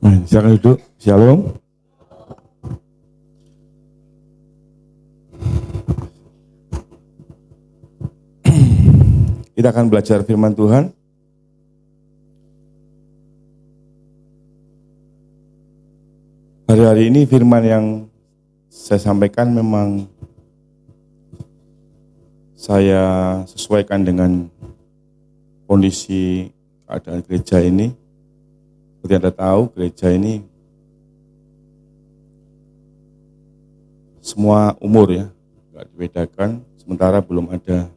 Silakan duduk. Shalom. Kita akan belajar firman Tuhan. Hari-hari ini firman yang saya sampaikan memang saya sesuaikan dengan kondisi keadaan gereja ini. Seperti Anda tahu, gereja ini semua umur ya, nggak dibedakan. Sementara belum ada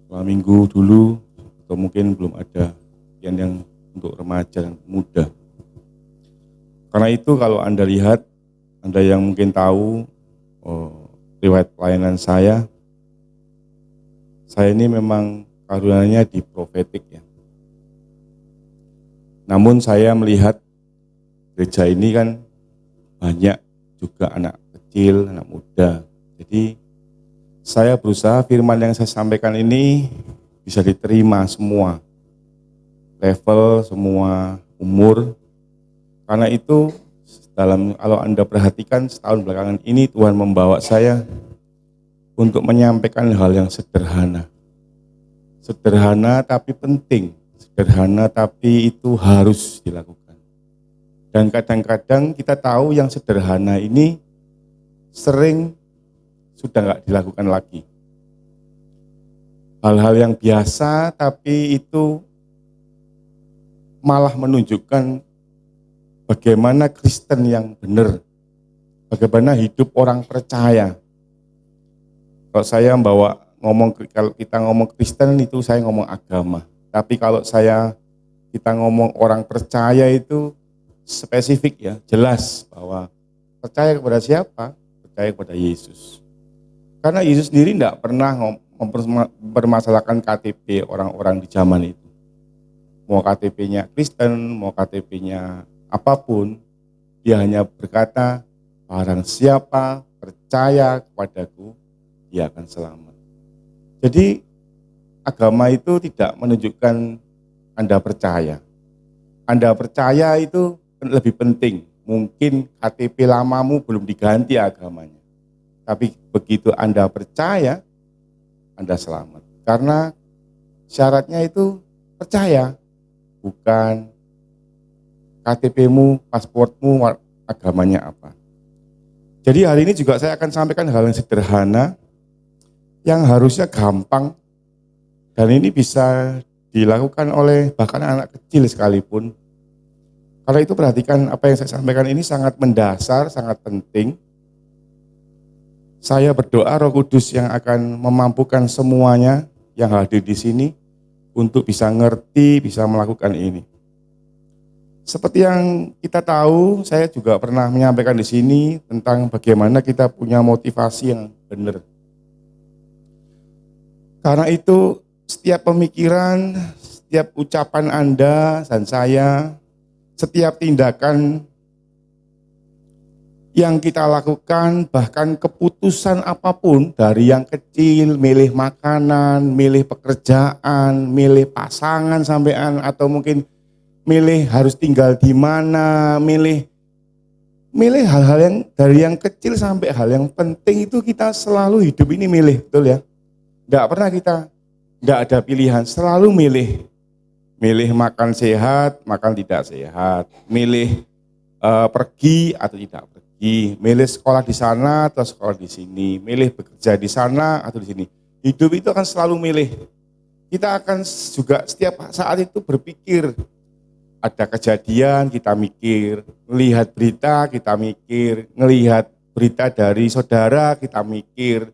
sekolah minggu dulu, atau mungkin belum ada yang untuk remaja dan muda. Karena itu kalau Anda lihat, Anda yang mungkin tahu riwayat pelayanan saya ini memang karunia-Nya di profetik ya. Namun saya melihat gereja ini kan banyak juga anak kecil, anak muda. Jadi saya berusaha firman yang saya sampaikan ini bisa diterima semua level, semua umur. Karena itu kalau Anda perhatikan setahun belakangan ini Tuhan membawa saya untuk menyampaikan hal yang sederhana. Sederhana tapi penting. Sederhana tapi itu harus dilakukan. Dan kadang-kadang kita tahu yang sederhana ini sering sudah nggak dilakukan lagi. Hal-hal yang biasa tapi itu malah menunjukkan bagaimana Kristen yang benar. Bagaimana hidup orang percaya. Kalau saya kalau kita ngomong Kristen itu saya ngomong agama. Tapi kalau kita ngomong orang percaya itu spesifik ya, jelas bahwa percaya kepada siapa? Percaya kepada Yesus. Karena Yesus sendiri tidak pernah mempermasalahkan KTP orang-orang di zaman itu. Mau KTP-nya Kristen, mau KTP-nya apapun, dia hanya berkata, barang siapa percaya kepadaku, dia akan selamat. Jadi agama itu tidak menunjukkan Anda percaya. Anda percaya itu lebih penting. Mungkin KTP lamamu belum diganti agamanya. Tapi begitu Anda percaya, Anda selamat. Karena syaratnya itu percaya. Bukan KTP-mu, pasportmu, agamanya apa. Jadi hari ini juga saya akan sampaikan hal yang sederhana, yang harusnya gampang, dan ini bisa dilakukan oleh bahkan anak kecil sekalipun. Karena itu perhatikan apa yang saya sampaikan ini sangat mendasar, sangat penting. Saya berdoa Roh Kudus yang akan memampukan semuanya yang hadir di sini untuk bisa ngerti, bisa melakukan ini. Seperti yang kita tahu, saya juga pernah menyampaikan di sini tentang bagaimana kita punya motivasi yang benar. Karena itu setiap pemikiran, setiap ucapan Anda dan saya, setiap tindakan yang kita lakukan, bahkan keputusan apapun dari yang kecil, milih makanan, milih pekerjaan, milih pasangan sampean, atau mungkin milih harus tinggal di mana, milih hal-hal yang dari yang kecil sampai hal yang penting itu kita selalu hidup ini milih, betul ya? Enggak pernah kita enggak ada pilihan, selalu milih. Milih makan sehat, makan tidak sehat. Milih pergi atau tidak pergi. Milih sekolah di sana atau sekolah di sini. Milih bekerja di sana atau di sini. Hidup itu akan selalu milih. Kita akan juga setiap saat itu berpikir. Ada kejadian kita mikir. Melihat berita kita mikir. Melihat berita dari saudara kita mikir.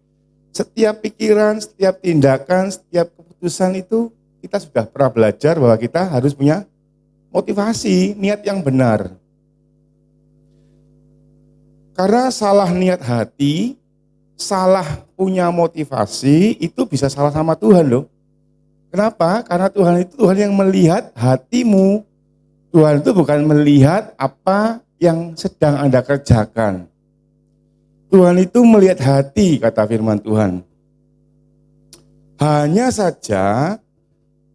Setiap pikiran, setiap tindakan, setiap keputusan itu kita sudah pernah belajar bahwa kita harus punya motivasi, niat yang benar. Karena salah niat hati, salah punya motivasi, itu bisa salah sama Tuhan loh. Kenapa? Karena Tuhan itu Tuhan yang melihat hatimu. Tuhan itu bukan melihat apa yang sedang Anda kerjakan. Tuhan itu melihat hati, kata firman Tuhan. Hanya saja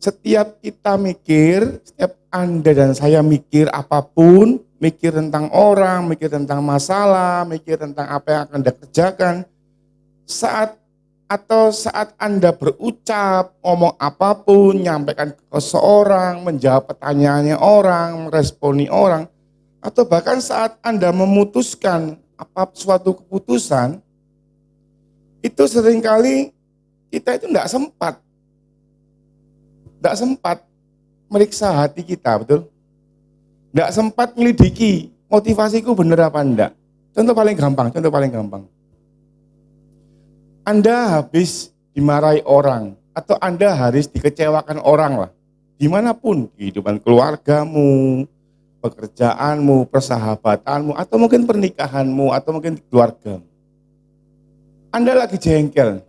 Setiap kita mikir, setiap Anda dan saya mikir apapun, mikir tentang orang, mikir tentang masalah, mikir tentang apa yang akan Anda kerjakan, saat Anda berucap, ngomong apapun, nyampaikan ke seseorang, menjawab pertanyaannya orang, meresponi orang, atau bahkan saat Anda memutuskan suatu keputusan, itu seringkali kita itu tidak sempat meriksa hati kita, betul? Tidak sempat menyelidiki motivasiku benar apa enggak. Contoh paling gampang. Anda habis dimarahi orang, atau Anda harus dikecewakan orang lah. Dimanapun, kehidupan keluargamu, pekerjaanmu, persahabatanmu, atau mungkin pernikahanmu, atau mungkin keluargamu. Anda lagi jengkel.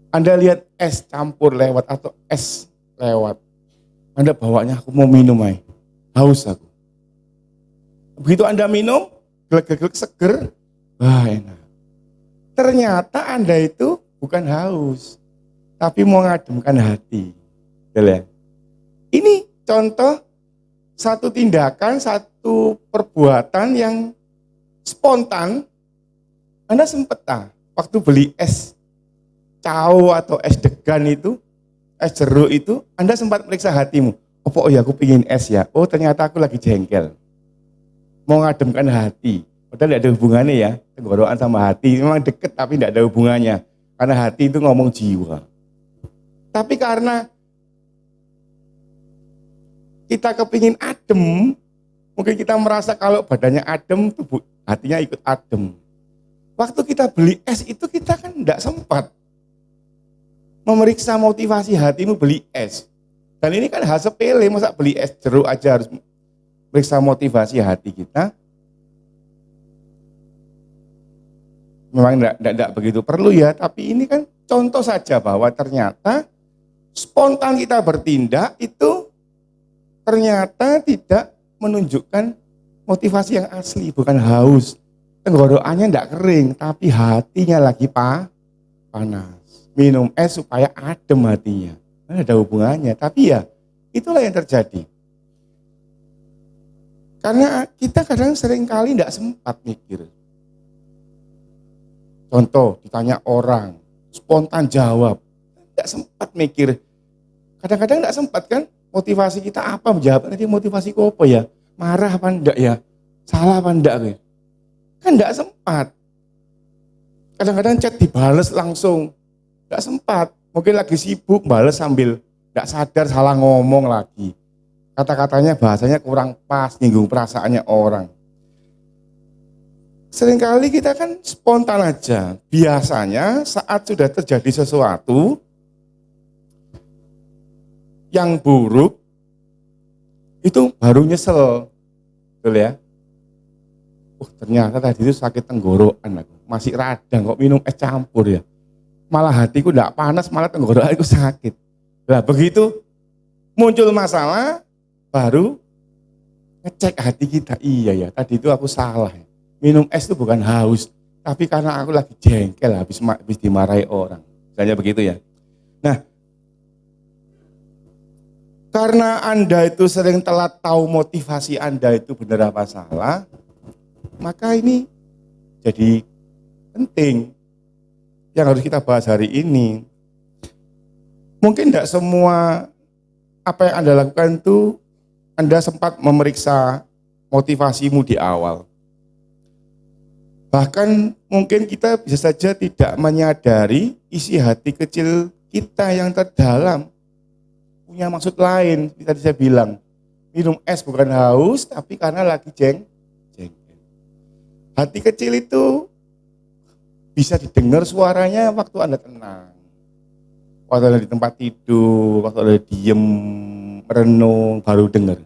Anda lihat es campur lewat atau es lewat. Anda bawanya, aku mau minum aja. Haus aku. Begitu Anda minum, gelek-gelek seger, wah enak. Ternyata Anda itu bukan haus, tapi mau ngademkan hati. Betul ya? Ini contoh satu tindakan, satu perbuatan yang spontan. Anda sempat waktu beli es cao atau es degan itu, es jeruk itu, Anda sempat meriksa hatimu. Oh ya aku pingin es ya, oh ternyata aku lagi jengkel. Mau ngademkan hati. Padahal tidak ada hubungannya ya, tenggorokan sama hati. Memang deket tapi tidak ada hubungannya. Karena hati itu ngomong jiwa. Tapi karena kita kepingin adem, mungkin kita merasa kalau badannya adem, tubuh hatinya ikut adem. Waktu kita beli es itu kita kan tidak sempat memeriksa motivasi hatimu beli es. Dan ini kan hal sepele, masa beli es jeruk aja harus periksa motivasi hati kita. Memang tidak begitu perlu ya, tapi ini kan contoh saja bahwa ternyata spontan kita bertindak itu ternyata tidak menunjukkan motivasi yang asli, bukan haus. Tenggorokannya tidak kering, tapi hatinya lagi panas. Minum es supaya adem hatinya. Nah, ada hubungannya, tapi ya itulah yang terjadi. Karena kita kadang seringkali tidak sempat mikir. Contoh, ditanya orang, spontan jawab. Tidak sempat mikir. Kadang-kadang tidak sempat kan, motivasi kita apa menjawab. Nanti motivasi apa ya? Marah apa enggak ya? Salah apa enggak? Kan tidak sempat. Kadang-kadang chat dibales langsung. Tidak sempat. Mungkin lagi sibuk, bales sambil tidak sadar salah ngomong lagi. Kata-katanya bahasanya kurang pas, nyinggung perasaannya orang. Seringkali kita kan spontan aja. Biasanya saat sudah terjadi sesuatu yang buruk, itu baru nyesel. Betul ya? Ternyata tadi itu sakit tenggorokan aku. Masih radang kok minum es campur ya. Malah hatiku tidak panas, malah tenggorokanku sakit. Nah begitu muncul masalah, baru ngecek hati kita. Iya ya, tadi itu aku salah ya. Minum es itu bukan haus, tapi karena aku lagi jengkel, habis dimarahi orang. Misalnya begitu ya. Nah, karena Anda itu sering telat tahu motivasi Anda itu benar apa salah, maka ini jadi penting yang harus kita bahas hari ini. Mungkin tidak semua apa yang Anda lakukan itu Anda sempat memeriksa motivasimu di awal. Bahkan mungkin kita bisa saja tidak menyadari isi hati kecil kita yang terdalam punya maksud lain. Tadi saya bilang, minum es bukan haus, tapi karena lagi jengkel. Hati kecil itu bisa didengar suaranya waktu Anda tenang. Waktu Anda di tempat tidur, waktu Anda diem, merenung, baru dengar.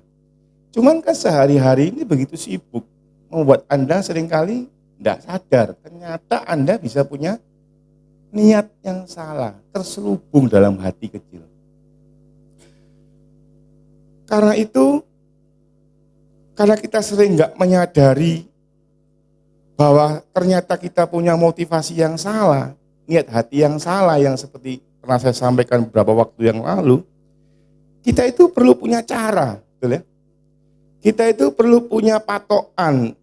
Cuman kan sehari-hari ini begitu sibuk, membuat Anda seringkali tidak sadar, ternyata Anda bisa punya niat yang salah, terselubung dalam hati kecil. Karena itu, karena kita sering nggak menyadari bahwa ternyata kita punya motivasi yang salah, niat hati yang salah, yang seperti pernah saya sampaikan beberapa waktu yang lalu, Kita itu perlu punya cara, betul ya? Kita itu perlu punya patokan.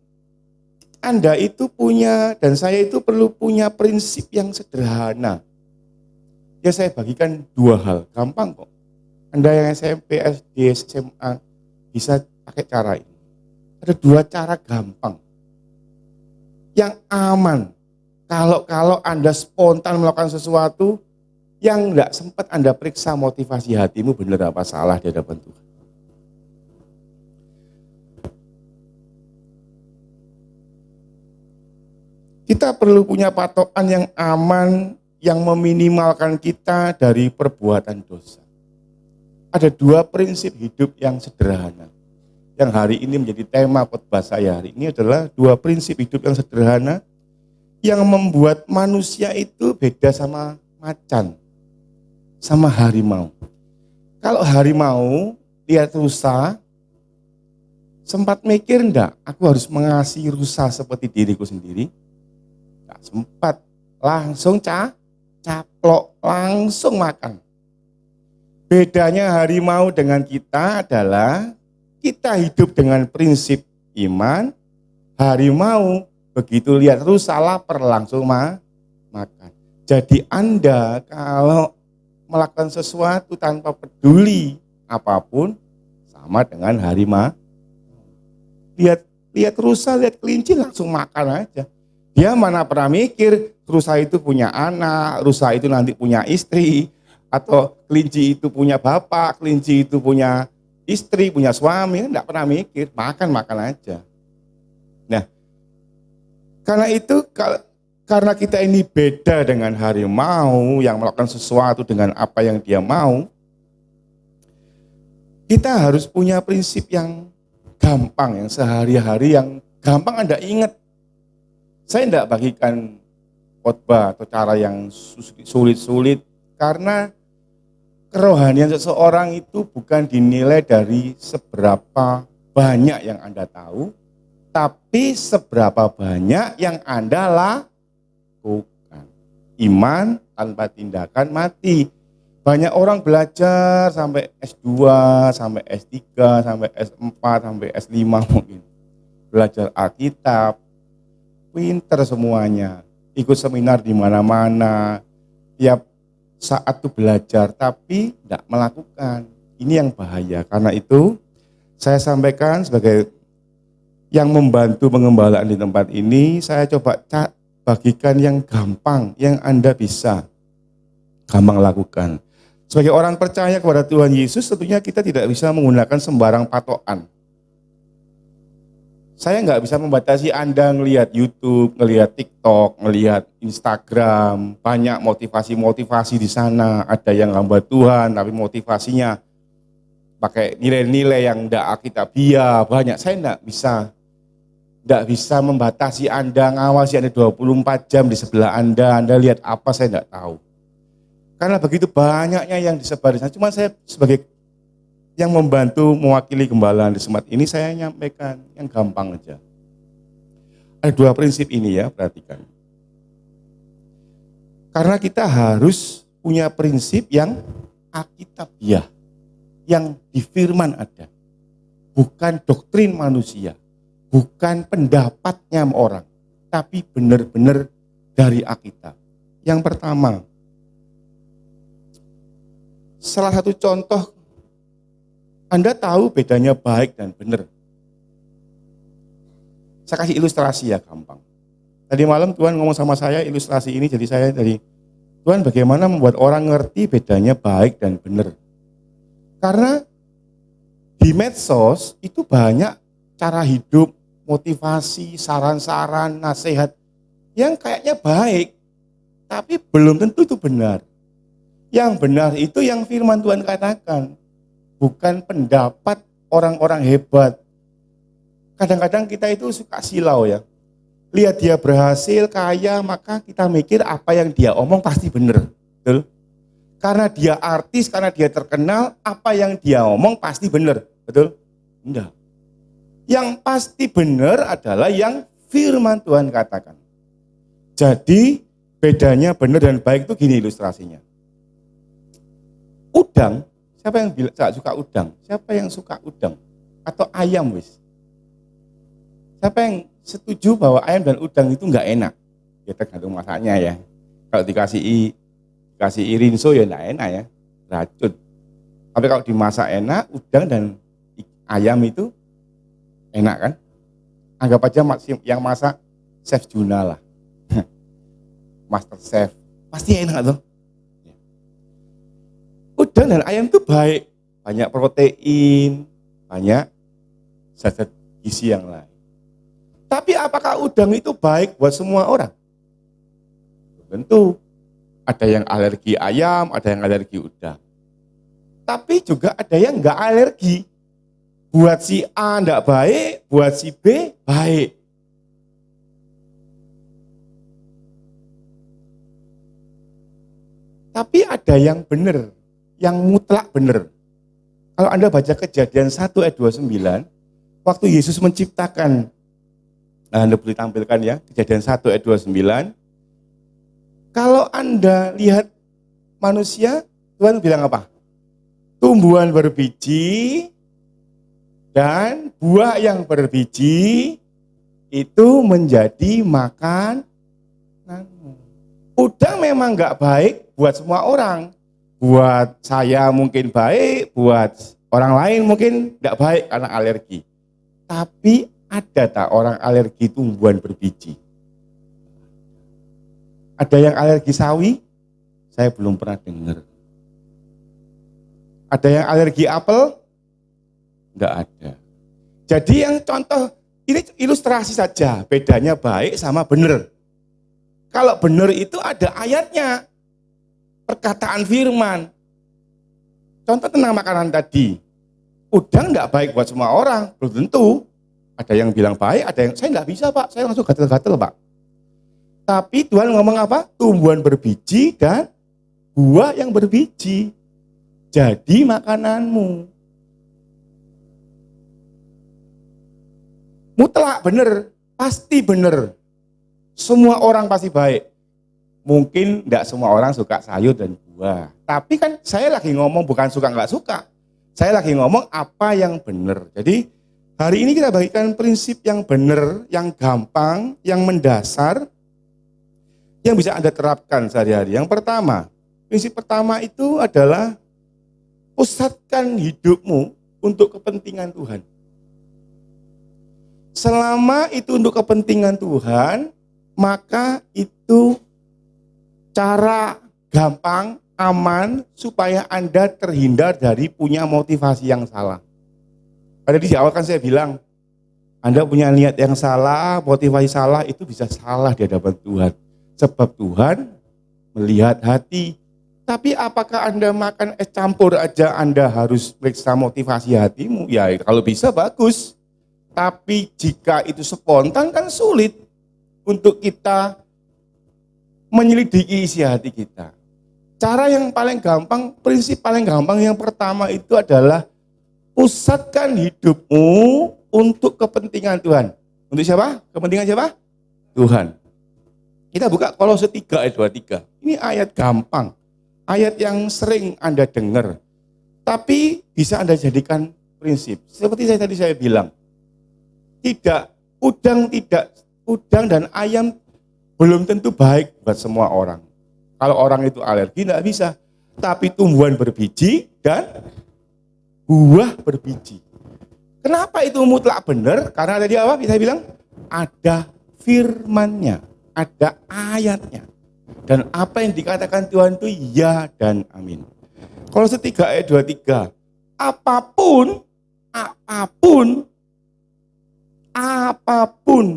Anda itu punya, dan saya itu perlu punya prinsip yang sederhana. Ya saya bagikan dua hal, gampang kok. Anda yang SMP, SD, SMA bisa pakai cara ini. Ada dua cara gampang. Yang aman. Kalau Anda spontan melakukan sesuatu yang enggak sempat Anda periksa motivasi hatimu benar apa salah di hadapan Tuhan. Kita perlu punya patokan yang aman, yang meminimalkan kita dari perbuatan dosa. Ada dua prinsip hidup yang sederhana. Yang hari ini menjadi tema khotbah saya hari ini adalah dua prinsip hidup yang sederhana yang membuat manusia itu beda sama macan, sama harimau. Kalau harimau lihat rusa, sempat mikir enggak, aku harus mengasihi rusa seperti diriku sendiri? Enggak sempat, langsung caplok, langsung makan. Bedanya harimau dengan kita adalah kita hidup dengan prinsip iman. Harimau begitu lihat rusa lapar langsung makan. Jadi Anda kalau melakukan sesuatu tanpa peduli apapun sama dengan harimau. Lihat rusa, lihat kelinci langsung makan aja. Dia mana pernah mikir rusa itu punya anak, rusa itu nanti punya istri, atau kelinci itu punya bapak, kelinci itu punya istri, punya suami, enggak pernah mikir, makan aja. Nah, karena itu karena kita ini beda dengan harimau yang melakukan sesuatu dengan apa yang dia mau, kita harus punya prinsip yang gampang, yang sehari-hari, yang gampang Anda ingat. Saya tidak bagikan khotbah atau cara yang sulit-sulit, karena kerohanian seseorang itu bukan dinilai dari seberapa banyak yang Anda tahu, tapi seberapa banyak yang Anda lakukan. Iman tanpa tindakan mati. Banyak orang belajar sampai S2, sampai S3, sampai S4, sampai S5 mungkin. Belajar Alkitab, pinter semuanya. Ikut seminar di mana-mana, tiap saat tuh belajar, tapi tidak melakukan. Ini yang bahaya. Karena itu saya sampaikan sebagai yang membantu pengembalaan di tempat ini, saya coba bagikan yang gampang, yang Anda bisa gampang lakukan. Sebagai orang percaya kepada Tuhan Yesus, tentunya kita tidak bisa menggunakan sembarang patokan. Saya nggak bisa membatasi Anda ngelihat YouTube, ngelihat TikTok, ngelihat Instagram, banyak motivasi-motivasi di sana. Ada yang hamba Tuhan, tapi motivasinya pakai nilai-nilai yang tidak alkitabiah, banyak. Saya nggak bisa membatasi Anda, ngawasi Anda 24 jam di sebelah Anda lihat apa saya nggak tahu. Karena begitu banyaknya yang disebar di sana, cuma saya sebagai yang membantu mewakili gembalaan di Semat ini, saya nyampaikan yang gampang aja. Ada dua prinsip ini ya, perhatikan. Karena kita harus punya prinsip yang alkitabiah, yang di firman ada. Bukan doktrin manusia, bukan pendapatnya orang, tapi benar-benar dari Alkitab. Yang pertama, salah satu contoh, Anda tahu bedanya baik dan benar. Saya kasih ilustrasi ya, gampang. Tadi malam Tuhan ngomong sama saya ilustrasi ini, jadi saya dari Tuhan bagaimana membuat orang ngerti bedanya baik dan benar. Karena di medsos itu banyak cara hidup, motivasi, saran-saran, nasihat yang kayaknya baik, tapi belum tentu itu benar. Yang benar itu yang firman Tuhan katakan, bukan pendapat orang-orang hebat. Kadang-kadang kita itu suka silau ya. Lihat dia berhasil, kaya, maka kita mikir apa yang dia omong pasti benar. Betul? Karena dia artis, karena dia terkenal, apa yang dia omong pasti benar. Betul? Enggak. Yang pasti benar adalah yang firman Tuhan katakan. Jadi bedanya benar dan baik itu gini ilustrasinya. Udang Siapa yang bilang gak suka udang? Siapa yang suka udang? Atau ayam wis? Siapa yang setuju bahwa ayam dan udang itu nggak enak? Ya tergantung masaknya ya. Kalau dikasih rinso ya nggak enak ya, racun. Tapi kalau dimasak enak, udang dan ayam itu enak kan? Anggap aja yang masak Chef Juna lah. Master Chef. Pasti enak tuh. Udang dan ayam itu baik. Banyak protein, banyak zat gizi yang lain. Tapi apakah udang itu baik buat semua orang? Tentu. Ada yang alergi ayam, ada yang alergi udang. Tapi juga ada yang enggak alergi. Buat si A enggak baik, buat si B baik. Tapi ada yang benar, yang mutlak benar. Kalau Anda baca Kejadian 1 ayat 29, waktu Yesus menciptakan, Anda boleh tampilkan ya, Kejadian 1 ayat 29, kalau Anda lihat manusia, Tuhan bilang apa? Tumbuhan berbiji dan buah yang berbiji itu menjadi makananmu. Udang memang enggak baik buat semua orang. Buat saya mungkin baik, buat orang lain mungkin enggak baik karena alergi. Tapi ada tak orang alergi tumbuhan berbiji? Ada yang alergi sawi? Saya belum pernah dengar. Ada yang alergi apel? Enggak ada. Jadi yang contoh, ini ilustrasi saja, bedanya baik sama benar. Kalau benar itu ada ayatnya, perkataan firman. Contoh tentang makanan tadi, udang enggak baik buat semua orang, belum tentu. Ada yang bilang baik, ada yang, saya enggak bisa Pak, saya langsung gatel-gatel Pak. Tapi Tuhan ngomong apa? Tumbuhan berbiji dan buah yang berbiji. Jadi makananmu. Mutlak benar, pasti benar. Semua orang pasti baik. Mungkin enggak semua orang suka sayur dan buah. Tapi kan saya lagi ngomong bukan suka enggak suka. Saya lagi ngomong apa yang benar. Jadi hari ini kita bagikan prinsip yang benar, yang gampang, yang mendasar, yang bisa Anda terapkan sehari-hari. Yang pertama, prinsip pertama itu adalah pusatkan hidupmu untuk kepentingan Tuhan. Selama itu untuk kepentingan Tuhan, maka itu cara gampang, aman, supaya Anda terhindar dari punya motivasi yang salah. Pada di awal kan saya bilang, Anda punya niat yang salah, motivasi salah, itu bisa salah di hadapan Tuhan. Sebab Tuhan melihat hati. Tapi apakah Anda makan es campur aja Anda harus periksa motivasi hatimu? Ya kalau bisa bagus. Tapi jika itu spontan kan sulit untuk kita menyelidiki isi hati kita. Cara yang paling gampang, prinsip paling gampang yang pertama itu adalah pusatkan hidupmu untuk kepentingan Tuhan. Untuk siapa? Kepentingan siapa? Tuhan. Kita buka Kolose 3 ayat 23. Ini ayat gampang. Ayat yang sering Anda dengar. Tapi bisa Anda jadikan prinsip. Seperti tadi saya bilang. Udang dan ayam belum tentu baik buat semua orang. Kalau orang itu alergi tidak bisa. Tapi tumbuhan berbiji dan buah berbiji. Kenapa itu mutlak benar? Karena tadi apa? Saya bilang ada firman-Nya, ada ayatnya. Dan apa yang dikatakan Tuhan itu ya dan amin. Kolose 3 ayat 23. Apapun,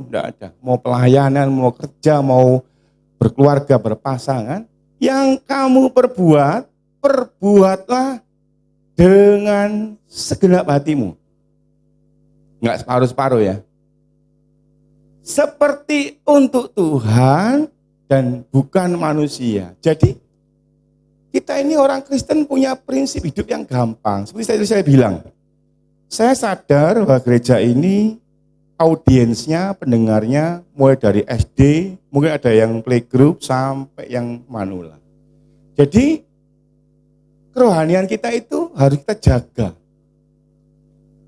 enggak ada. Mau pelayanan, mau kerja, mau berkeluarga, berpasangan, yang kamu perbuatlah dengan segenap hatimu. Enggak separuh-separuh ya. Seperti untuk Tuhan dan bukan manusia. Jadi kita ini orang Kristen punya prinsip hidup yang gampang. Seperti tadi saya bilang, saya sadar bahwa gereja ini audiensnya, pendengarnya mulai dari SD, mungkin ada yang playgroup sampai yang manula. Jadi kerohanian kita itu harus kita jaga.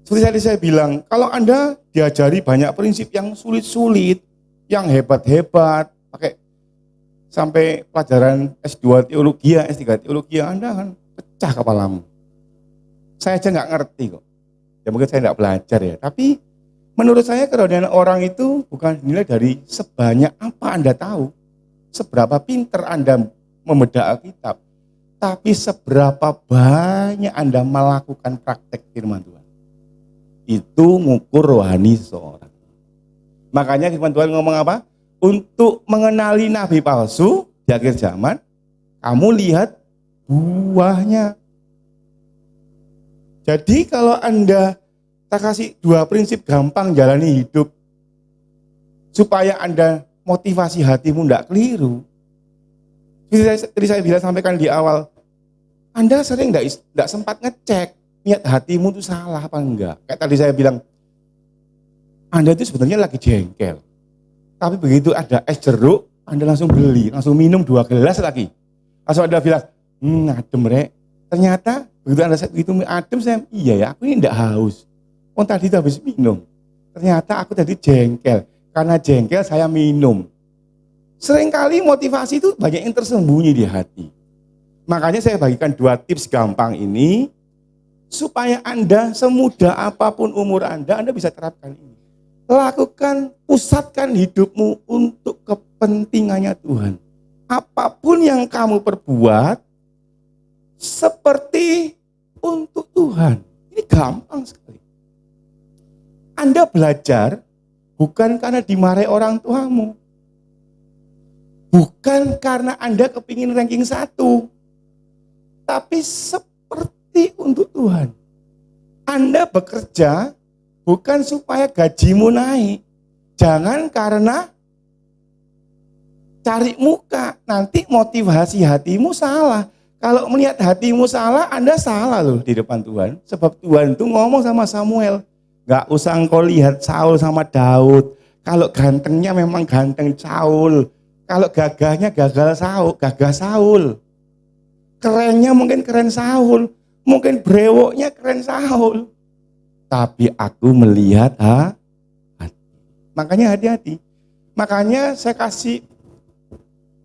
Seperti tadi saya bilang, kalau Anda diajari banyak prinsip yang sulit-sulit, yang hebat-hebat, pakai sampai pelajaran S2 teologi, S3 teologi, Anda akan pecah kepalamu. Saya aja nggak ngerti kok. Ya mungkin saya nggak belajar ya, tapi menurut saya kerohanian orang itu bukan dinilai dari sebanyak apa Anda tahu, seberapa pinter Anda membedah Alkitab, tapi seberapa banyak Anda melakukan praktek firman Tuhan. Itu ngukur rohani seseorang. Makanya firman Tuhan ngomong apa? Untuk mengenali nabi palsu di akhir zaman, kamu lihat buahnya. Jadi kalau Anda tak kasih dua prinsip gampang jalani hidup, supaya Anda motivasi hatimu tidak keliru. Tadi saya bilang sampaikan di awal, Anda sering tidak sempat ngecek niat hatimu itu salah apa enggak. Kayak tadi saya bilang, Anda itu sebenarnya lagi jengkel. Tapi begitu ada es jeruk, Anda langsung beli, langsung minum 2 gelas lagi. Langsung Anda bilang, adem rek. Ternyata begitu Anda begitu adem, iya ya, aku ini tidak haus. Oh tadi itu habis minum. Ternyata aku tadi jengkel. Karena jengkel saya minum. Seringkali motivasi itu banyak yang tersembunyi di hati. Makanya saya bagikan 2 tips gampang ini, supaya Anda semudah apapun umur Anda bisa terapkan ini. Lakukan, pusatkan hidupmu untuk kepentingannya Tuhan. Apapun yang kamu perbuat, seperti untuk Tuhan. Ini gampang sekali. Anda belajar bukan karena dimarahi orang tuamu. Bukan karena Anda kepingin ranking 1. Tapi seperti untuk Tuhan. Anda bekerja bukan supaya gajimu naik. Jangan karena cari muka. Nanti motivasi hatimu salah. Kalau melihat hatimu salah, Anda salah loh di depan Tuhan. Sebab Tuhan itu ngomong sama Samuel. Gak usah engkau lihat Saul sama Daud. Kalau gantengnya memang ganteng Saul. Kalau gagahnya gagah Saul. Kerennya mungkin keren Saul. Mungkin brewoknya keren Saul. Tapi aku melihat hati. Makanya hati-hati. Makanya saya kasih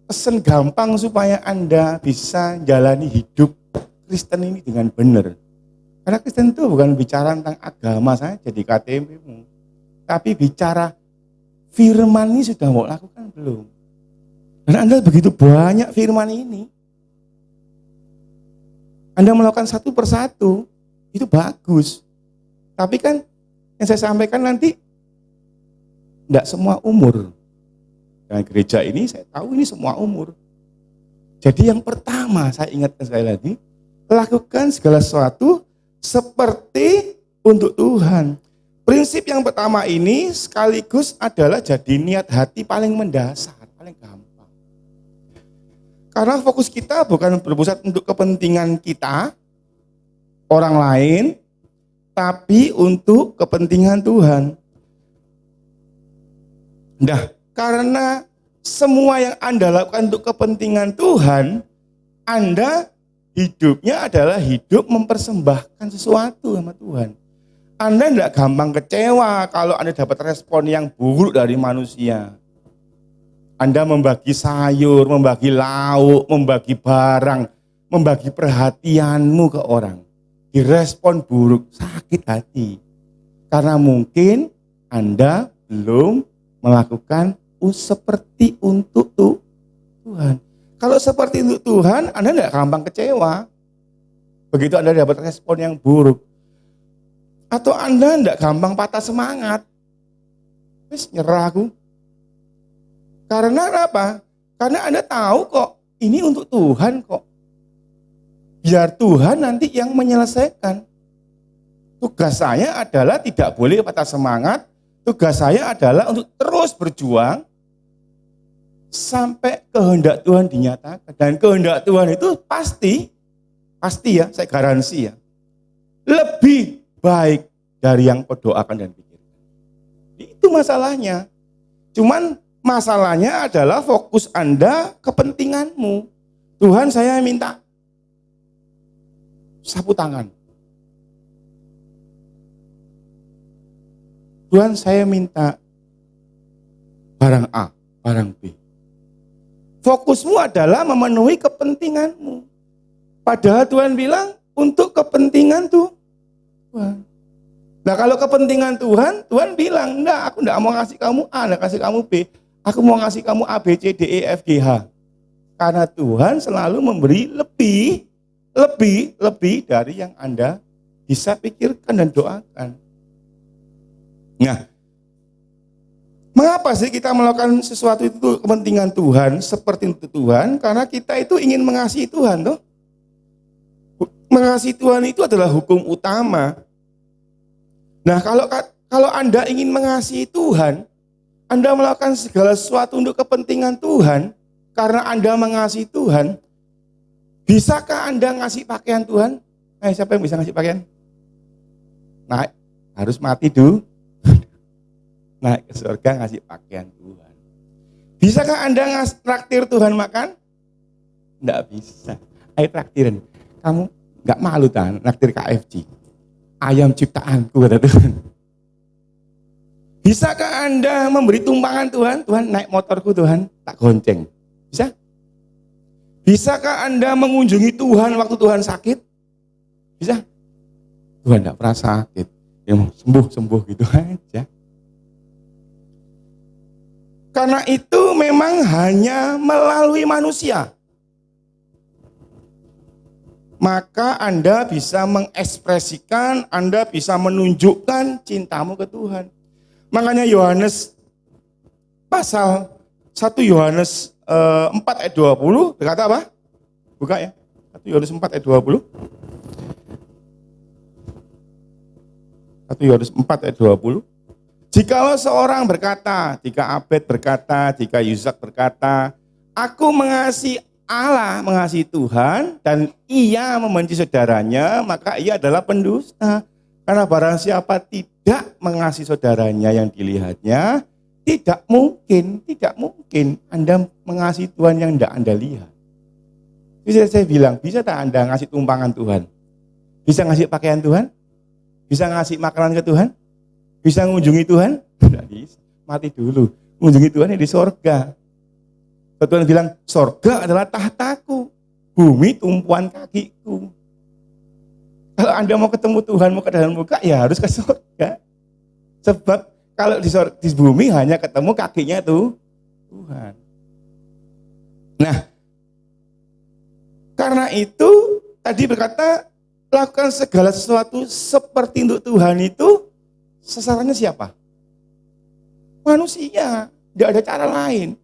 pesan gampang supaya Anda bisa jalani hidup Kristen ini dengan benar. Karena Kristen itu bukan bicara tentang agama saja di KTP-mu. Tapi bicara firman ini sudah mau lakukan belum? Dan Anda begitu banyak firman ini. Anda melakukan satu persatu, itu bagus. Tapi kan yang saya sampaikan nanti, tidak semua umur. Dengan gereja ini saya tahu ini semua umur. Jadi yang pertama saya ingatkan sekali lagi, lakukan segala sesuatu seperti untuk Tuhan. Prinsip yang pertama ini sekaligus adalah jadi niat hati paling mendasar, paling gampang. Karena fokus kita bukan berpusat untuk kepentingan kita, orang lain, tapi untuk kepentingan Tuhan. Nah, karena semua yang Anda lakukan untuk kepentingan Tuhan, Anda hidupnya adalah hidup mempersembahkan sesuatu sama Tuhan. Anda tidak gampang kecewa kalau Anda dapat respon yang buruk dari manusia. Anda membagi sayur, membagi lauk, membagi barang, membagi perhatianmu ke orang. Direspon buruk, sakit hati. Karena mungkin Anda belum melakukan seperti untuk Tuhan. Kalau seperti untuk Tuhan, Anda tidak gampang kecewa. Begitu Anda dapat respon yang buruk. Atau Anda tidak gampang patah semangat. Wis nyerah aku. Karena apa? Karena Anda tahu kok, ini untuk Tuhan kok. Biar Tuhan nanti yang menyelesaikan. Tugas saya adalah tidak boleh patah semangat. Tugas saya adalah untuk terus berjuang sampai kehendak Tuhan dinyatakan. Dan kehendak Tuhan itu pasti ya, saya garansi ya, lebih baik dari yang kau doakan dan pikirkan. Itu masalahnya. Cuman masalahnya adalah fokus Anda kepentinganmu. Tuhan, saya minta sapu tangan. Tuhan, saya minta barang A, barang B. Fokusmu adalah memenuhi kepentinganmu. Padahal Tuhan bilang untuk kepentingan Tuhan. Nah kalau kepentingan Tuhan, Tuhan bilang, enggak, aku enggak mau ngasih kamu A, enggak kasih kamu B. Aku mau ngasih kamu A, B, C, D, E, F, G, H. Karena Tuhan selalu memberi lebih dari yang Anda bisa pikirkan dan doakan. Nah, mengapa sih kita melakukan sesuatu itu kepentingan Tuhan, seperti untuk Tuhan? Karena kita itu ingin mengasihi Tuhan, toh. Mengasihi Tuhan itu adalah hukum utama. Nah, kalau Anda ingin mengasihi Tuhan, Anda melakukan segala sesuatu untuk kepentingan Tuhan, karena Anda mengasihi Tuhan, bisakah Anda ngasih pakaian Tuhan? Siapa yang bisa ngasih pakaian? Nah, harus mati dulu. Naik ke surga ngasih pakaian Tuhan. Bisakah Anda traktir Tuhan makan? Enggak bisa. Ayo traktirin. Kamu enggak malu kan traktir KFC? Ayam ciptaanku kata Tuhan. Bisakah Anda memberi tumpangan Tuhan? Tuhan naik motorku Tuhan, tak gonceng. Bisa? Bisakah Anda mengunjungi Tuhan waktu Tuhan sakit? Bisa? Tuhan enggak pernah sakit. Ya sembuh gitu aja. Karena itu memang hanya melalui manusia. Maka Anda bisa mengekspresikan, Anda bisa menunjukkan cintamu ke Tuhan. Makanya Yohanes pasal 1 Yohanes 4 ayat 20 berkata apa? Buka ya. 1 Yohanes 4 ayat 20. 1 Yohanes 4 ayat 20. Jikalau seorang berkata, jika Abed berkata, jika Yusak berkata, aku mengasihi Allah, mengasihi Tuhan, dan ia membenci saudaranya, maka ia adalah pendusta. Karena barang siapa tidak mengasihi saudaranya yang dilihatnya, tidak mungkin Anda mengasihi Tuhan yang tidak Anda lihat. Bisa saya bilang, bisa tak Anda ngasih tumpangan Tuhan? Bisa ngasih pakaian Tuhan? Bisa ngasih makanan ke Tuhan? Bisa mengunjungi Tuhan? Tidak bisa. Mati dulu. Mengunjungi Tuhan yang di sorga. Tuhan bilang, sorga adalah tahtaku. Bumi tumpuan kakiku. Kalau Anda mau ketemu Tuhan, mau ke dalam muka, ya harus ke sorga. Sebab kalau di bumi hanya ketemu kakinya Tuhan. Nah, karena itu tadi berkata, lakukan segala sesuatu seperti untuk Tuhan itu, sasarannya siapa? Manusia, tidak ada cara lain.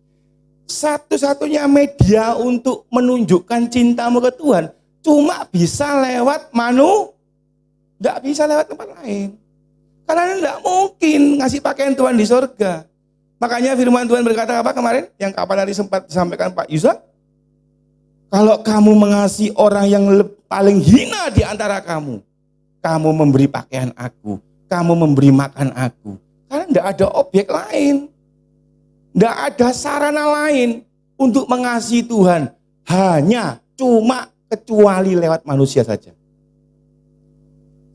Satu-satunya media untuk menunjukkan cintamu ke Tuhan cuma bisa lewat tidak bisa lewat tempat lain. Karena tidak mungkin ngasih pakaian Tuhan di surga. Makanya firman Tuhan berkata apa kemarin? Yang kapan hari sempat disampaikan Pak Yusak? Kalau kamu mengasihi orang yang paling hina di antara kamu, kamu memberi pakaian aku, kamu memberi makan aku. Karena tidak ada objek lain. Tidak ada sarana lain untuk mengasihi Tuhan. Hanya cuma kecuali lewat manusia saja.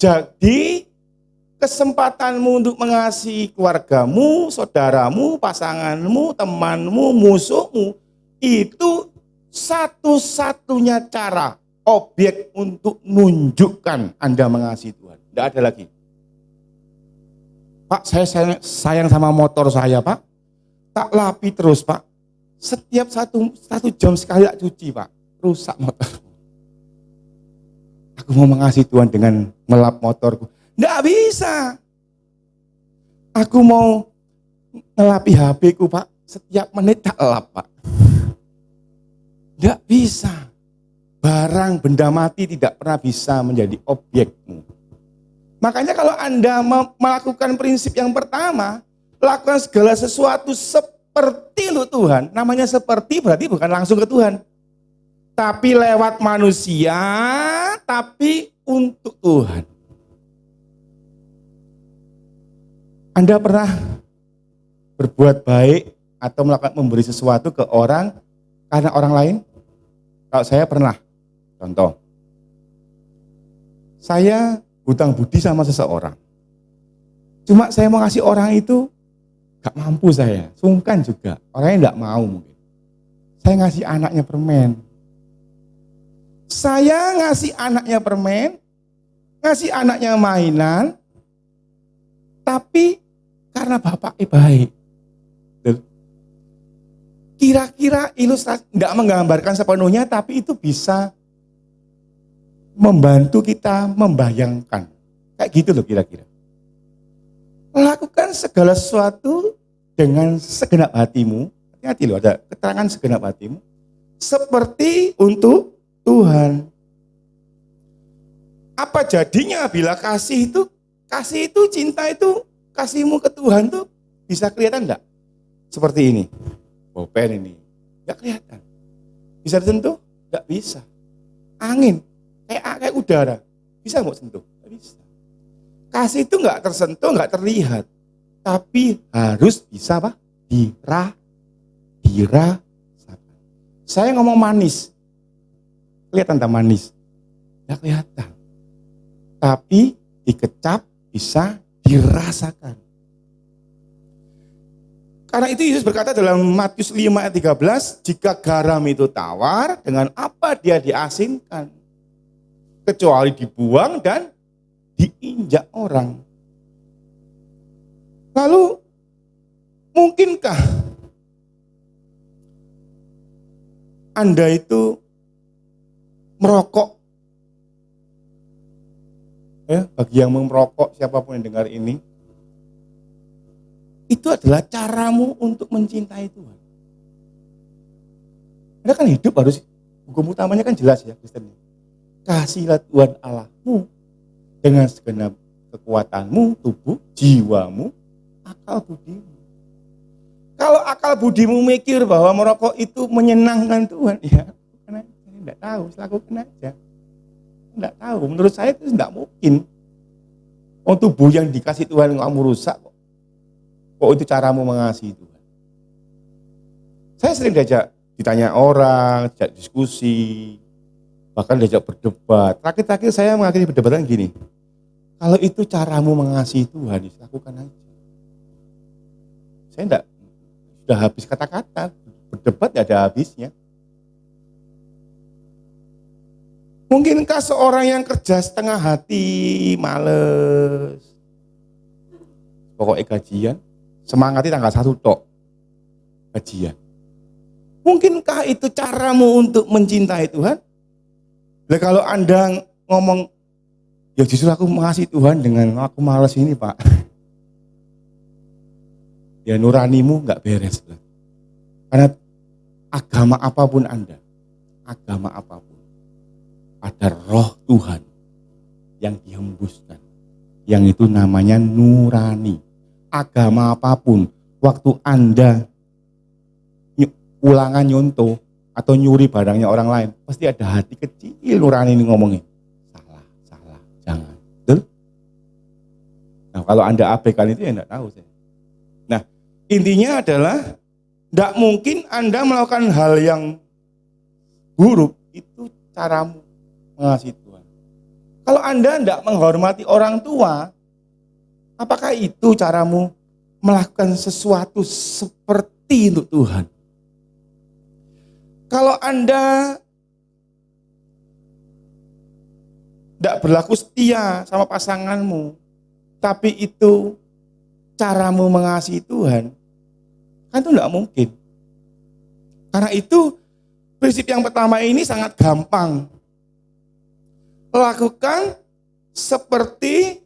Jadi kesempatanmu untuk mengasihi keluargamu, saudaramu, pasanganmu, temanmu, musuhmu, itu satu-satunya cara, objek untuk menunjukkan Anda mengasihi Tuhan. Tidak ada lagi. Pak, saya sayang sama motor saya, Pak. Tak lapi terus, Pak. Setiap satu jam sekali tak cuci, Pak. Rusak motor. Aku mau mengasihi Tuhan dengan melap motorku. Tidak bisa. Aku mau ngelapi HP-ku, Pak. Setiap menit tak lap, Pak. Tidak bisa. Barang benda mati tidak pernah bisa menjadi objekmu. Makanya kalau Anda melakukan prinsip yang pertama, lakukan segala sesuatu seperti untuk Tuhan. Namanya seperti berarti bukan langsung ke Tuhan. Tapi lewat manusia, tapi untuk Tuhan. Anda pernah berbuat baik atau melakukan memberi sesuatu ke orang karena orang lain? Kalau saya pernah. Contoh. Saya hutang budi sama seseorang. Cuma saya mau ngasih orang itu gak mampu saya, sungkan juga. Orangnya gak mau mungkin. Saya ngasih anaknya permen. Saya ngasih anaknya permen, ngasih anaknya mainan, tapi karena bapaknya baik. Kira-kira ilustrasi, nggak menggambarkan sepenuhnya, tapi itu bisa membantu kita membayangkan. Kayak gitu loh kira-kira. Lakukan segala sesuatu dengan segenap hatimu. Hati-hati loh, ada keterangan segenap hatimu. Seperti untuk Tuhan. Apa jadinya bila kasih itu, cinta itu, kasihmu ke Tuhan tuh bisa kelihatan enggak? Seperti ini. Bopen ini. Enggak kelihatan. Bisa disentuh? Enggak bisa. Angin. Kayak udara. Bisa mau sentuh? Enggak bisa. Kasih itu enggak tersentuh, enggak terlihat. Tapi harus bisa apa? Dirasakan. Saya ngomong manis. Kelihatan tak manis? Enggak kelihatan. Tapi dikecap bisa dirasakan. Karena itu Yesus berkata dalam Matius 5 ayat 13, jika garam itu tawar, dengan apa dia diasinkan? Kecuali dibuang dan diinjak orang. Lalu, mungkinkah Anda itu merokok? Ya, bagi yang merokok, siapapun yang dengar ini, itu adalah caramu untuk mencintai Tuhan. Anda kan hidup harus, hukum utamanya kan jelas ya Kristen. Kasihilah Tuhan Allahmu dengan segenap kekuatanmu, tubuh, jiwamu, akal budimu. Kalau akal budimu mikir bahwa merokok itu menyenangkan Tuhan, ya karena saya tidak tahu, lakukan aja. Tidak tahu, menurut saya itu tidak mungkin. Oh, tubuh yang dikasih Tuhan kamu rusak kok. Kok itu caramu mengasihi Tuhan? Saya sering ditanya orang, diajak diskusi, bahkan diajak berdebat. Terakhir-terakhir saya mengakhiri perdebatan gini, kalau itu caramu mengasihi Tuhan, lakukan aja. Saya enggak, sudah habis kata-kata, berdebat tidak ada habisnya. Mungkinkah seorang yang kerja setengah hati, males, pokoknya gajian, semangatnya tanggal 1 tok, gajian. Mungkinkah itu caramu untuk mencintai Tuhan? Nah, kalau Anda ngomong, ya justru aku mengasihi Tuhan dengan aku malas ini Pak. Ya nuranimu gak beres. Karena agama apapun Anda, agama apapun, ada roh Tuhan yang dihembuskan. Yang itu namanya nurani. Agama apapun, waktu Anda ulangan nyontoh atau nyuri barangnya orang lain, pasti ada hati kecil nurani ini ngomongin, salah, jangan. Betul? Nah kalau Anda abaikan itu ya enggak tahu saya. Nah intinya adalah enggak mungkin Anda melakukan hal yang buruk, itu caramu mengasihi Tuhan. Kalau Anda tidak menghormati orang tua, apakah itu caramu melakukan sesuatu seperti untuk Tuhan? Kalau Anda tidak berlaku setia sama pasanganmu, tapi itu caramu mengasihi Tuhan, kan itu tidak mungkin. Karena itu prinsip yang pertama ini sangat gampang. Lakukan seperti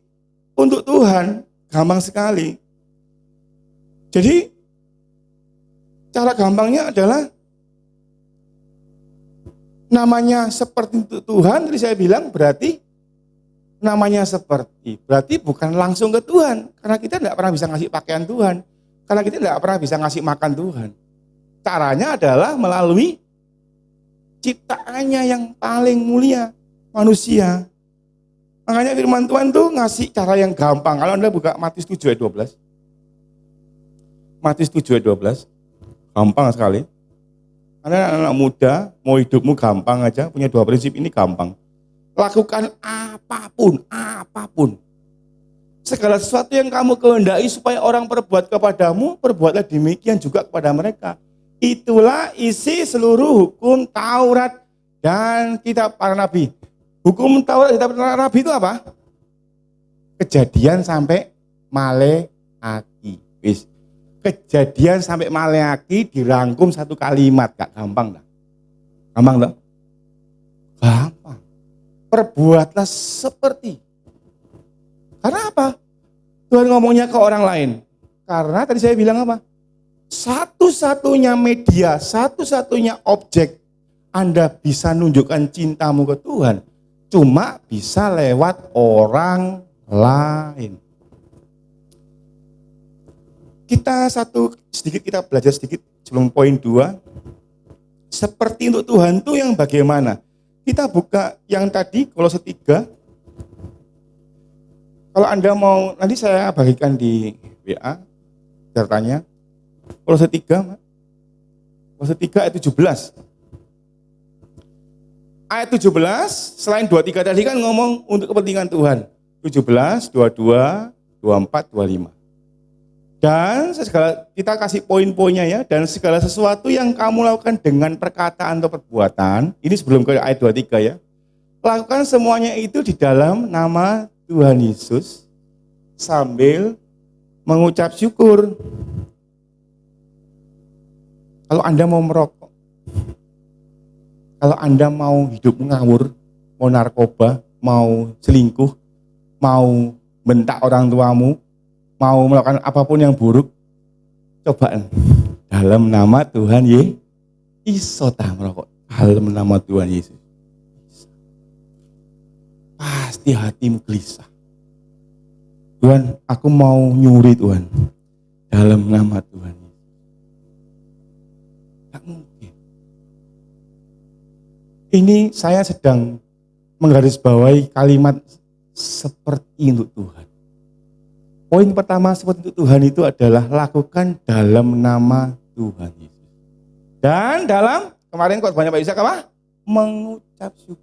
untuk Tuhan, gampang sekali. Jadi cara gampangnya adalah namanya seperti untuk Tuhan, tadi saya bilang berarti namanya seperti, berarti bukan langsung ke Tuhan, karena kita tidak pernah bisa ngasih pakaian Tuhan, karena kita tidak pernah bisa ngasih makan Tuhan. Caranya adalah melalui ciptaannya yang paling mulia, manusia. Makanya firman Tuhan tuh ngasih cara yang gampang. Kalau Anda buka Matius 7 ayat 12. Matius 7 ayat 12. Gampang sekali. Anda anak muda, mau hidupmu gampang aja, punya 2 prinsip ini gampang. Lakukan apapun. Segala sesuatu yang kamu kehendaki supaya orang perbuat kepadamu, perbuatlah demikian juga kepada mereka. Itulah isi seluruh hukum Taurat dan kitab para nabi. Hukum Taurat dan kitab para nabi itu apa? Kejadian sampai Maleaki. Kejadian sampai Maleaki dirangkum satu kalimat, gak gampang dah. Gampang loh? Gampang. Perbuatlah seperti. Karena apa? Tuhan ngomongnya ke orang lain. Karena tadi saya bilang apa? Satu-satunya media, satu-satunya objek Anda bisa nunjukkan cintamu ke Tuhan cuma bisa lewat orang lain. Kita belajar sedikit sebelum poin 2. Seperti untuk Tuhan itu yang bagaimana? Kita buka yang tadi Kolose 3. Kalau Anda mau, nanti saya bagikan di WA cartanya. Kolose 3, Kolose 3 ayat 17. Ayat 17, selain 23 tadi kan ngomong untuk kepentingan Tuhan. 17, 22, 24, 25. Dan kita kasih poin-poinnya ya. Dan segala sesuatu yang kamu lakukan dengan perkataan atau perbuatan, ini sebelum ke ayat 23 ya. Lakukan semuanya itu di dalam nama Tuhan Yesus sambil mengucap syukur. Kalau Anda mau merokok, kalau Anda mau hidup ngawur, mau narkoba, mau selingkuh, mau bentak orang tuamu, mau melakukan apapun yang buruk, coba dalam nama Tuhan Yesus merokok. Dalam nama Tuhan Yesus. Pasti hatimu gelisah. Tuhan, aku mau nyuri Tuhan. Dalam nama Tuhan. Tak mungkin. Ini saya sedang menggarisbawahi kalimat seperti untuk Tuhan. Poin pertama seperti untuk Tuhan itu adalah lakukan dalam nama Tuhan Yesus. Dan dalam, kemarin khotbahnya Pak Ishak apa? Mengucap syukur.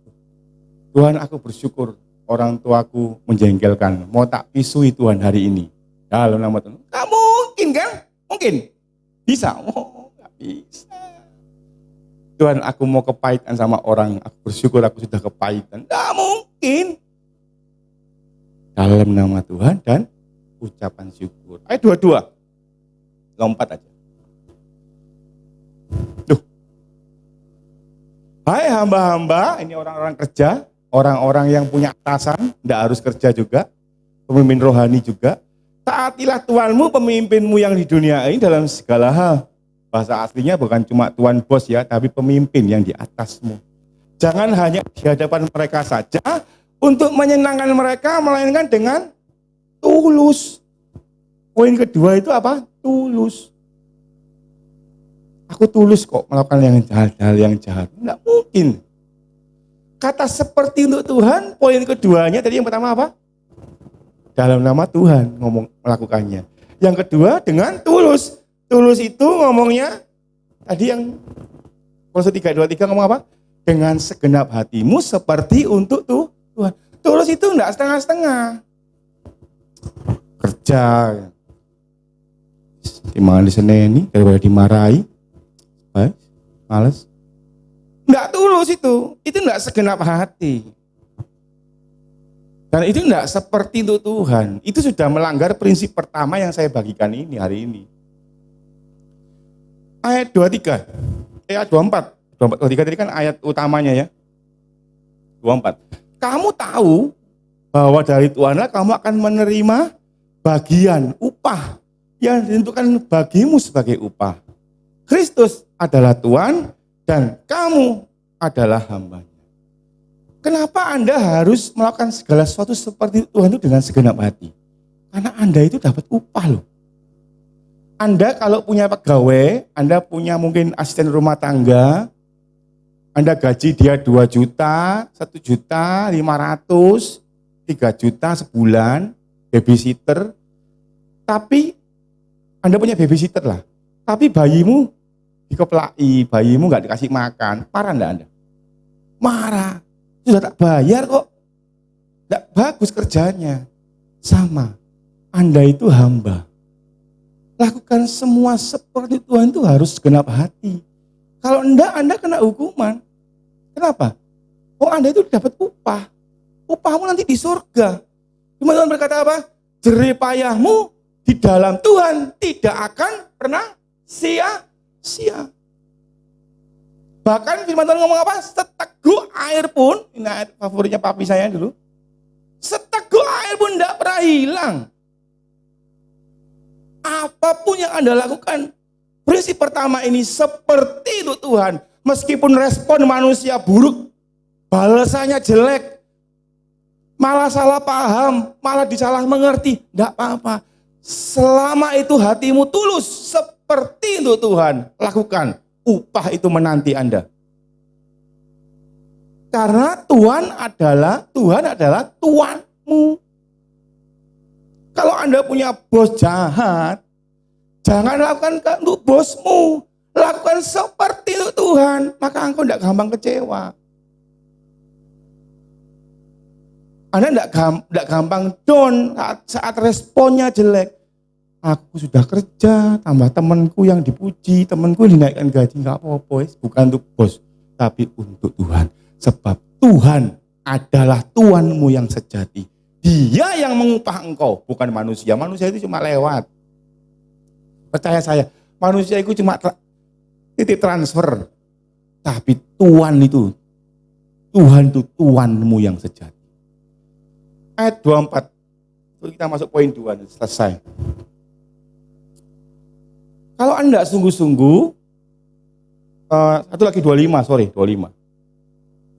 Tuhan, aku bersyukur orang tuaku menjengkelkan. Mau tak pisui Tuhan hari ini. Dalam nama Tuhan. Gak mungkin kan? Mungkin. Bisa? Oh, gak bisa. Tuhan, aku mau kepahitan sama orang. Aku bersyukur aku sudah kepahitan. Gak mungkin. Dalam nama Tuhan dan ucapan syukur. Ayat 22. Lompat aja. Hai hamba-hamba, ini orang-orang kerja, orang-orang yang punya atasan, tidak harus kerja juga, pemimpin rohani juga. Taatilah Tuhanmu, pemimpinmu yang di dunia ini dalam segala hal. Bahasa aslinya bukan cuma Tuhan bos ya, tapi pemimpin yang di atasmu. Jangan hanya di hadapan mereka saja, untuk menyenangkan mereka, melainkan dengan tulus. Poin kedua itu apa? Tulus. Aku tulus kok melakukan hal yang jahat. Enggak mungkin. Kata seperti untuk Tuhan, poin keduanya tadi yang pertama apa? Dalam nama Tuhan ngomong melakukannya. Yang kedua dengan tulus. Tulus itu ngomongnya tadi yang Kolose 3:23 ngomong apa? Dengan segenap hatimu seperti untuk Tuhan. Tulus itu enggak setengah-setengah. Kerja. Timbangan diseneni daripada dimarahi. Males. Enggak tulus itu enggak segenap hati. Dan itu enggak seperti untuk Tuhan. Itu sudah melanggar prinsip pertama yang saya bagikan ini hari ini. Ayat 23, ayat 24. 23 tadi kan ayat utamanya ya. 24. Kamu tahu bahwa dari Tuhanlah kamu akan menerima bagian upah yang ditentukan bagimu sebagai upah. Kristus adalah Tuhan dan kamu adalah hambanya. Kenapa Anda harus melakukan segala sesuatu seperti Tuhan itu dengan segenap hati? Karena Anda itu dapat upah loh. Anda kalau punya pegawai, Anda punya mungkin asisten rumah tangga, Anda gaji dia 2 juta, 1 juta, 500, 3 juta sebulan, babysitter. Tapi Anda punya babysitter lah. Tapi bayimu dikeplai, bayimu nggak dikasih makan, marah enggak Anda? Marah. Sudah tak bayar kok. Tidak bagus kerjanya. Sama, Anda itu hamba. Lakukan semua seperti Tuhan itu harus genap hati. Kalau enggak, Anda kena hukuman. Kenapa? Oh, Anda itu dapat upah. Upahmu nanti di surga. Cuma Tuhan berkata apa? Jerih payahmu di dalam Tuhan tidak akan pernah sia-sia. Bahkan firman Tuhan ngomong apa? Seteguk air pun, ini air favoritnya papi saya dulu. Seteguk air pun tidak pernah hilang. Apapun yang Anda lakukan, prinsip pertama ini seperti itu Tuhan. Meskipun respon manusia buruk, balasannya jelek, malah salah paham, malah disalah mengerti, tidak apa-apa. Selama itu hatimu tulus, seperti itu Tuhan, lakukan. Upah itu menanti Anda. Karena Tuhan adalah Tuhanmu. Kalau Anda punya bos jahat, jangan lakukan untuk bosmu. Lakukan seperti itu Tuhan, maka engkau tidak gampang kecewa. Anda tidak gampang down saat responnya jelek. Aku sudah kerja, tambah temanku yang dipuji, temanku dinaikkan gaji, nggak apa-apa, bukan untuk bos, tapi untuk Tuhan. Sebab Tuhan adalah Tuhanmu yang sejati. Dia yang mengupah engkau, bukan manusia. Manusia itu cuma lewat. Percaya saya, manusia itu cuma titik transfer. Tapi Tuhan itu Tuhanmu yang sejati. Ayat 24, kita masuk poin 2, selesai. Kalau Anda sungguh-sungguh, satu lagi 25.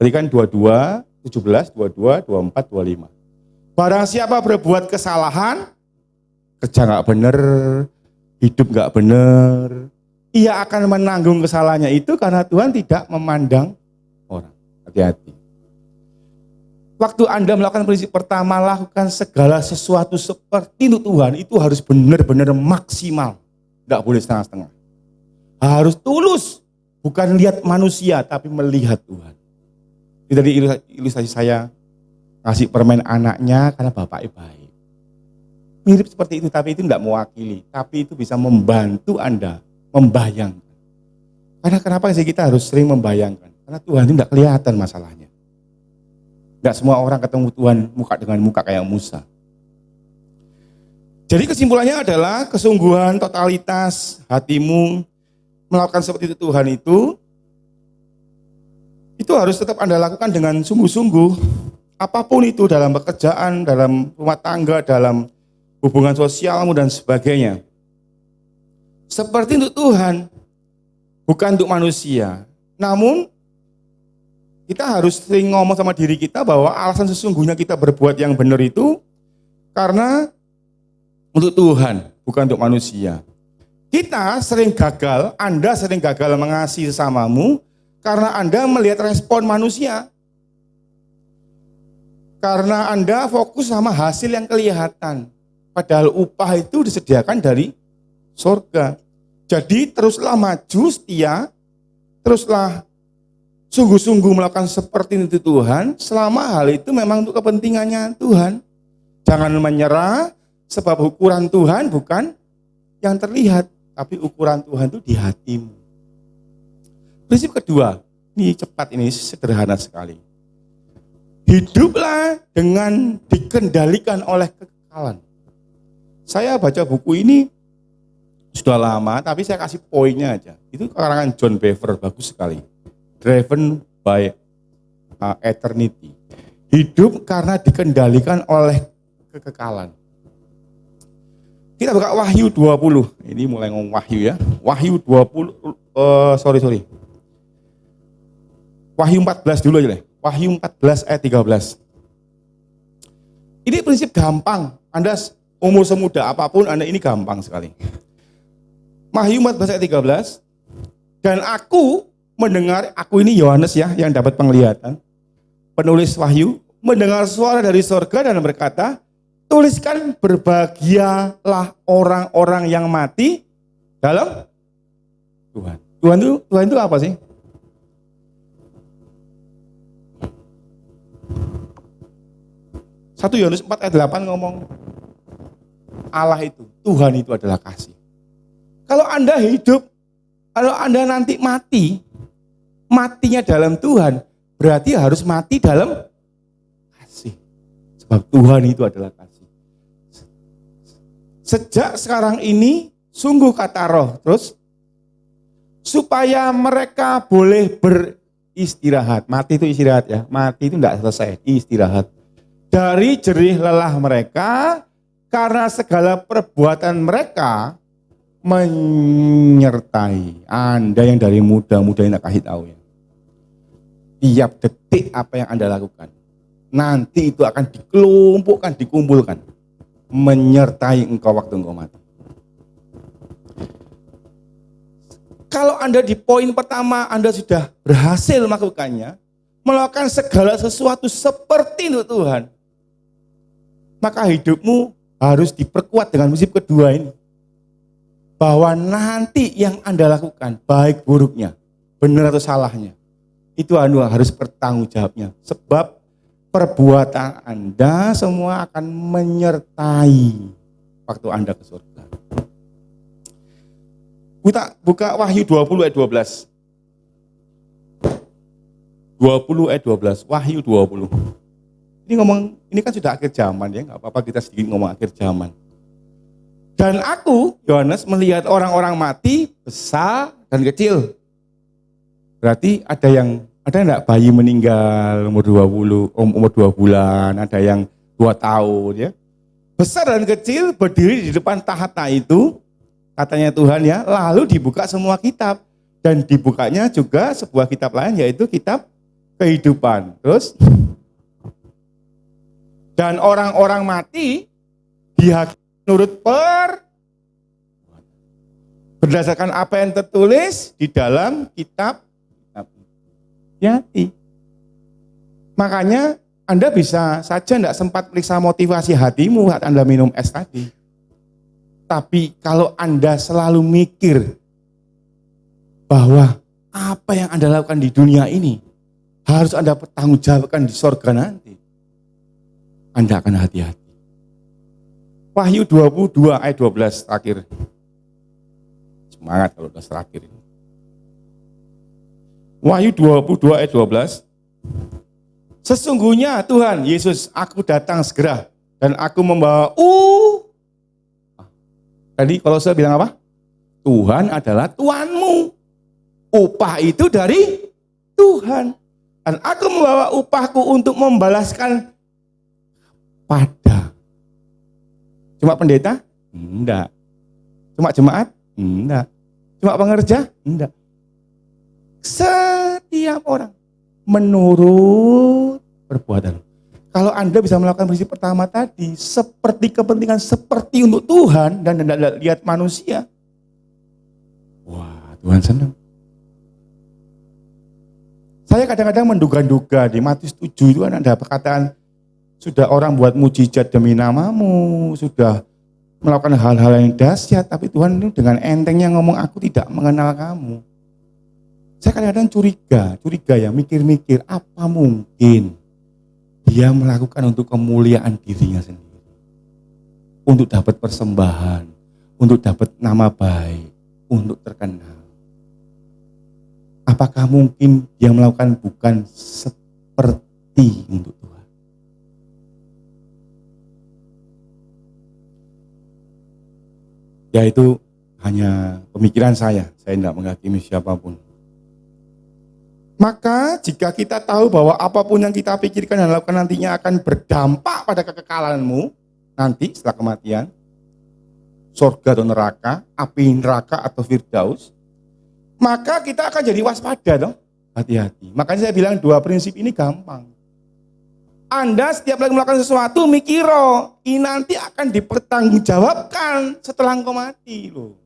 Tadi kan 22, 17, 22, 24, 25. Barang siapa berbuat kesalahan, kerja nggak benar, hidup nggak benar, ia akan menanggung kesalahannya itu karena Tuhan tidak memandang orang. Hati-hati. Waktu Anda melakukan prinsip pertama, lakukan segala sesuatu seperti itu Tuhan, itu harus benar-benar maksimal. Nggak boleh setengah-setengah. Harus tulus, bukan lihat manusia, tapi melihat Tuhan. Itu tadi ilustrasi saya, ngasih permen anaknya karena bapaknya baik. Mirip seperti itu, tapi itu tidak mewakili. Tapi itu bisa membantu Anda membayangkan. Karena kenapa sih kita harus sering membayangkan? Karena Tuhan itu tidak kelihatan masalahnya. Tidak semua orang ketemu Tuhan muka dengan muka kayak Musa. Jadi kesimpulannya adalah kesungguhan, totalitas hatimu melakukan seperti itu Tuhan itu harus tetap Anda lakukan dengan sungguh-sungguh. Apapun itu, dalam pekerjaan, dalam rumah tangga, dalam hubungan sosialmu dan sebagainya. Seperti untuk Tuhan, bukan untuk manusia. Namun, kita harus sering ngomong sama diri kita bahwa alasan sesungguhnya kita berbuat yang benar itu karena untuk Tuhan, bukan untuk manusia. Kita sering gagal, Anda sering gagal mengasihi sesamamu karena Anda melihat respon manusia. Karena Anda fokus sama hasil yang kelihatan. Padahal upah itu disediakan dari surga. Jadi teruslah maju setia, teruslah sungguh-sungguh melakukan seperti itu Tuhan, selama hal itu memang untuk kepentingannya Tuhan. Jangan menyerah, sebab ukuran Tuhan bukan yang terlihat, tapi ukuran Tuhan itu di hatimu. Prinsip kedua, ini cepat, ini sederhana sekali. Hiduplah dengan dikendalikan oleh kekekalan. Saya baca buku ini sudah lama, tapi saya kasih poinnya aja. Itu karangan John Bevere, bagus sekali. Driven by Eternity. Hidup karena dikendalikan oleh kekekalan. Kita buka Wahyu 20. Ini mulai ngomong Wahyu ya. Wahyu 20, Wahyu 14 dulu aja deh. Wahyu 14 ayat 13. Ini prinsip gampang. Anda umur semuda apapun, Anda ini gampang sekali. Wahyu 14 ayat 13. Dan aku mendengar, aku ini Yohanes ya, yang dapat penglihatan. Penulis Wahyu, mendengar suara dari surga dan berkata, tuliskan berbahagialah orang-orang yang mati dalam Tuhan. Tuhan itu apa sih? 1 Yohanes 4 ayat 8 ngomong, Allah itu, Tuhan itu adalah kasih. Kalau Anda hidup, kalau Anda nanti mati, matinya dalam Tuhan, berarti harus mati dalam kasih. Sebab Tuhan itu adalah kasih. Sejak sekarang ini, sungguh kata Roh, terus, supaya mereka boleh beristirahat. Mati itu istirahat ya, mati itu tidak selesai, istirahat. Dari jerih lelah mereka, karena segala perbuatan mereka menyertai. Anda yang dari muda-muda ini kasih tahu ya. Tiap detik apa yang Anda lakukan, nanti itu akan dikelompokkan, dikumpulkan. Menyertai engkau waktu engkau mati. Kalau Anda di poin pertama, Anda sudah berhasil melakukannya, melakukan segala sesuatu seperti untuk Tuhan, maka hidupmu harus diperkuat dengan prinsip kedua ini. Bahwa nanti yang Anda lakukan, baik buruknya, benar atau salahnya, itu Anda harus bertanggung jawabnya. Sebab perbuatan Anda semua akan menyertai waktu Anda ke surga. Kita buka Wahyu 20 ayat 12. 20 ayat 12, Wahyu 20. Ini ngomong, ini kan sudah akhir zaman ya, nggak apa-apa kita sedikit ngomong akhir zaman. Dan aku, Yohanes, melihat orang-orang mati besar dan kecil. Berarti ada enggak bayi meninggal umur 2 bulan, ada yang 2 tahun ya. Besar dan kecil berdiri di depan tahta itu, katanya Tuhan ya, lalu dibuka semua kitab. Dan dibukanya juga sebuah kitab lain, yaitu kitab kehidupan. Terus, dan orang-orang mati dihakimi menurut berdasarkan apa yang tertulis di dalam kitab. Hati. Makanya Anda bisa saja tidak sempat periksa motivasi hatimu saat Anda minum es tadi. Tapi kalau Anda selalu mikir bahwa apa yang Anda lakukan di dunia ini harus Anda pertanggungjawabkan di sorga nanti, Anda akan hati-hati. Wahyu 22 ayat 12 terakhir. Semangat kalau udah terakhir ini. Wahyu 22 ayat 12. Sesungguhnya Tuhan Yesus, aku datang segera dan aku membawa Tadi kalau saya bilang apa? Tuhan adalah Tuhanmu. Upah itu dari Tuhan. Dan aku membawa upahku untuk membalaskan pada. Cuma pendeta? Enggak. Cuma jemaat? Enggak. Cuma pengerja? Enggak. Setiap orang menurut perbuatan. Kalau Anda bisa melakukan prinsip pertama tadi, seperti kepentingan, seperti untuk Tuhan dan tidak lihat manusia. Wah, Tuhan senang. Saya kadang-kadang menduga-duga di Matius 7 itu kan ada perkataan, sudah orang buat mujizat demi namamu, sudah melakukan hal-hal yang dahsyat, tapi Tuhan ini dengan entengnya ngomong, aku tidak mengenal kamu. Saya kadang-kadang curiga ya, mikir-mikir, apa mungkin dia melakukan untuk kemuliaan dirinya sendiri. Untuk dapat persembahan, untuk dapat nama baik, untuk terkenal. Apakah mungkin dia melakukan bukan seperti untuk Tuhan? Ya itu hanya pemikiran saya tidak menghakimi siapapun. Maka jika kita tahu bahwa apapun yang kita pikirkan dan lakukan nantinya akan berdampak pada kekekalanmu nanti setelah kematian, surga atau neraka, api neraka atau firdaus, maka kita akan jadi waspada dong. Hati-hati. Makanya saya bilang 2 prinsip ini gampang. Anda setiap lagi melakukan sesuatu mikir, ini nanti akan dipertanggungjawabkan setelah engkau mati loh.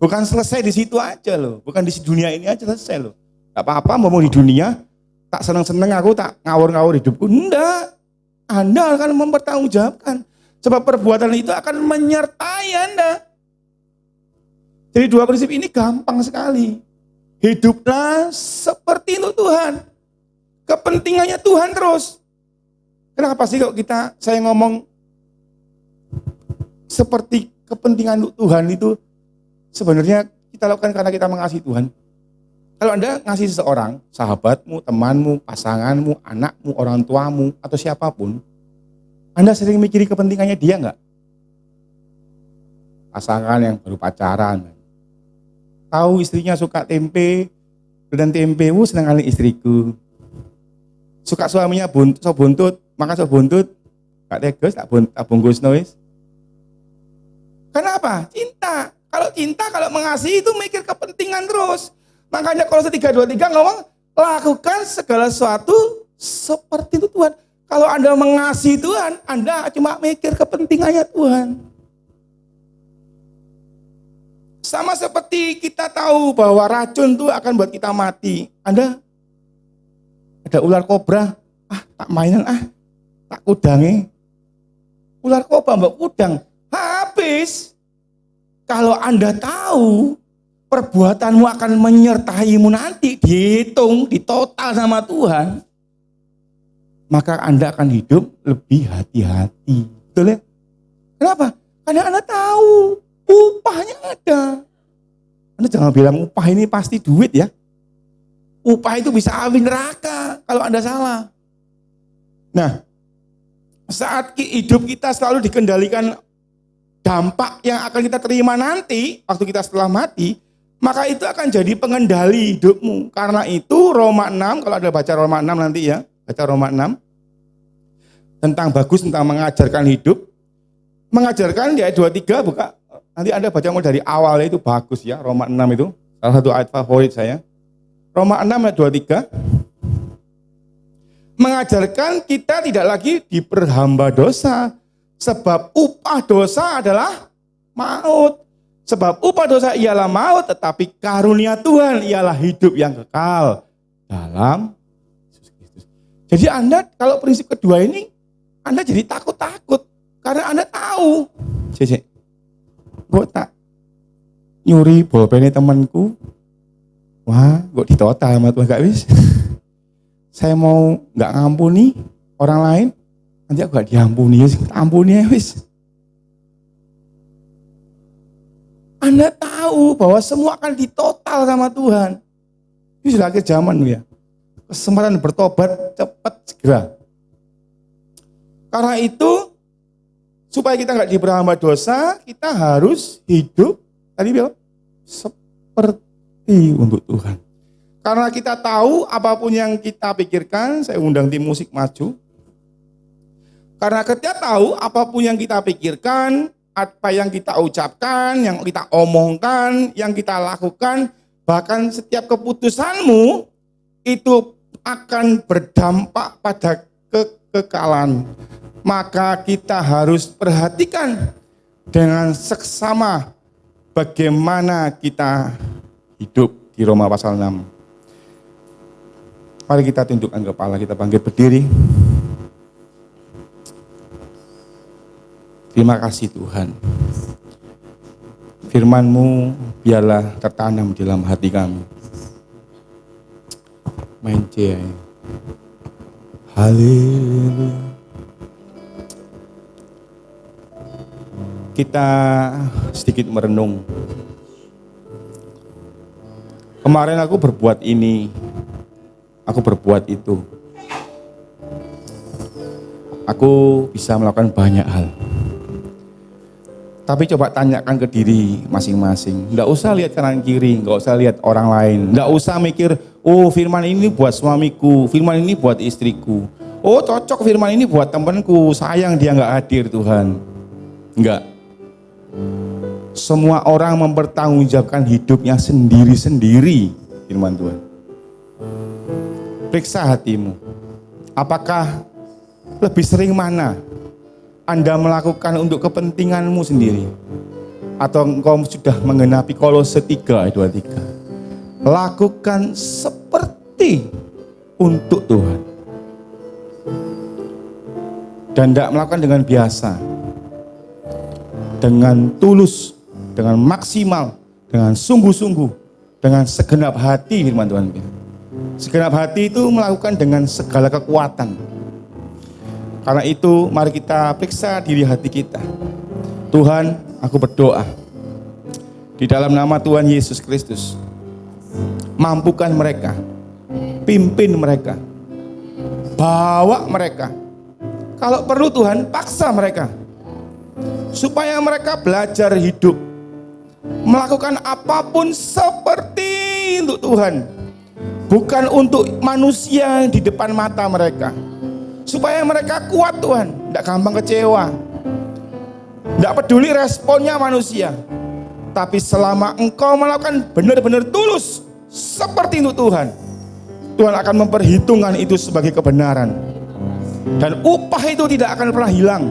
Bukan selesai di situ aja loh, bukan di dunia ini aja selesai loh. Gak apa-apa mau di dunia, tak seneng-seneng aku, tak ngawur-ngawur hidupku. Enggak, Anda akan mempertanggungjawabkan. Sebab perbuatan itu akan menyertai Anda. Jadi 2 prinsip ini gampang sekali. Hiduplah seperti untuk Tuhan. Kepentingannya Tuhan terus. Kenapa sih kok saya ngomong seperti kepentingan Tuhan itu sebenarnya kita lakukan karena kita mengasihi Tuhan. Kalau Anda ngasih seseorang, sahabatmu, temanmu, pasanganmu, anakmu, orang tuamu, atau siapapun, Anda sering mikiri kepentingannya dia enggak? Pasangan yang baru pacaran, tahu istrinya suka tempe, dan tempe, senang kali istriku. Suka suaminya buntut, makan sop buntut, gak tegas, tak bungkus nois. Kenapa? Cinta. Kalau cinta, kalau mengasihi itu mikir kepentingan terus. Makanya Kolose 3:23 ngomong, lakukan segala sesuatu seperti itu Tuhan. Kalau Anda mengasihi Tuhan, Anda cuma mikir kepentingannya Tuhan. Sama seperti kita tahu bahwa racun itu akan buat kita mati. Anda ada ular kobra, tak mainan, tak kudangi. Ular kobra mbak kudang, habis. Kalau Anda tahu perbuatanmu akan menyertaimu nanti, dihitung, ditotal sama Tuhan, maka Anda akan hidup lebih hati-hati. Betul ya? Kenapa? Karena Anda tahu upahnya ada. Anda jangan bilang upah ini pasti duit ya. Upah itu bisa api neraka kalau Anda salah. Nah, saat hidup kita selalu dikendalikan dampak yang akan kita terima nanti, waktu kita setelah mati, maka itu akan jadi pengendali hidupmu. Karena itu Roma 6, kalau ada baca Roma 6 nanti ya, baca Roma 6, tentang mengajarkan hidup. Mengajarkan di ayat 23, buka. Nanti Anda baca mulai dari awalnya itu bagus ya, Roma 6 itu. Salah satu ayat favorit saya. Roma 6 ayat 23. Mengajarkan kita tidak lagi diperhamba dosa. Sebab upah dosa adalah maut. Sebab upah dosa ialah maut, tetapi karunia Tuhan ialah hidup yang kekal dalam Yesus Kristus. Jadi Anda kalau prinsip kedua ini, Anda jadi takut-takut. Karena Anda tahu. Gue tak nyuri bolpennya temanku. Wah, gue ditotal sama Tuhan gak wis. Saya mau gak ngampuni orang lain, nanti aku gak diampuni, ampuni ya wis. Anda tahu bahwa semua akan ditotal sama Tuhan. Ini sudah akhir zaman ya. Kesempatan bertobat cepat segera. Karena itu, supaya kita gak diperhamba dosa, kita harus hidup, tadi bilang, seperti untuk Tuhan. Karena kita tahu apapun yang kita pikirkan, saya undang tim musik maju. Karena kita tahu apapun yang kita pikirkan, apa yang kita ucapkan, yang kita omongkan, yang kita lakukan, bahkan setiap keputusanmu itu akan berdampak pada kekekalan. Maka kita harus perhatikan dengan seksama bagaimana kita hidup di Roma pasal 6. Mari kita tundukkan kepala, kita bangkit berdiri. Terima kasih Tuhan. Firman-Mu biarlah tertanam di dalam hati kami. Main C. Haleluya. Kita sedikit merenung. Kemarin aku berbuat ini, aku berbuat itu. Aku bisa melakukan banyak hal. Tapi coba tanyakan ke diri masing-masing. Nggak usah lihat kanan kiri, nggak usah lihat orang lain. Nggak usah mikir, oh firman ini buat suamiku, firman ini buat istriku. Oh cocok firman ini buat temanku, sayang dia nggak hadir Tuhan. Enggak. Semua orang mempertanggungjawabkan hidupnya sendiri-sendiri, firman Tuhan. Periksa hatimu. Apakah lebih sering mana Anda melakukan untuk kepentinganmu sendiri? Atau engkau sudah menggenapi Kolose 3 ayat 23. Lakukan seperti untuk Tuhan. Dan tidak melakukan dengan biasa. Dengan tulus, dengan maksimal, dengan sungguh-sungguh, dengan segenap hati firman Tuhan. Segenap hati itu melakukan dengan segala kekuatan. Karena itu mari kita periksa diri hati kita. Tuhan, aku berdoa di dalam nama Tuhan Yesus Kristus, mampukan mereka, pimpin mereka, bawa mereka. Kalau perlu Tuhan, paksa mereka supaya mereka belajar hidup, melakukan apapun seperti untuk Tuhan, bukan untuk manusia di depan mata mereka. Supaya mereka kuat Tuhan, tidak gampang kecewa, tidak peduli responnya manusia. Tapi selama engkau melakukan benar-benar tulus seperti untuk Tuhan, Tuhan akan memperhitungkan itu sebagai kebenaran. Dan upah itu tidak akan pernah hilang.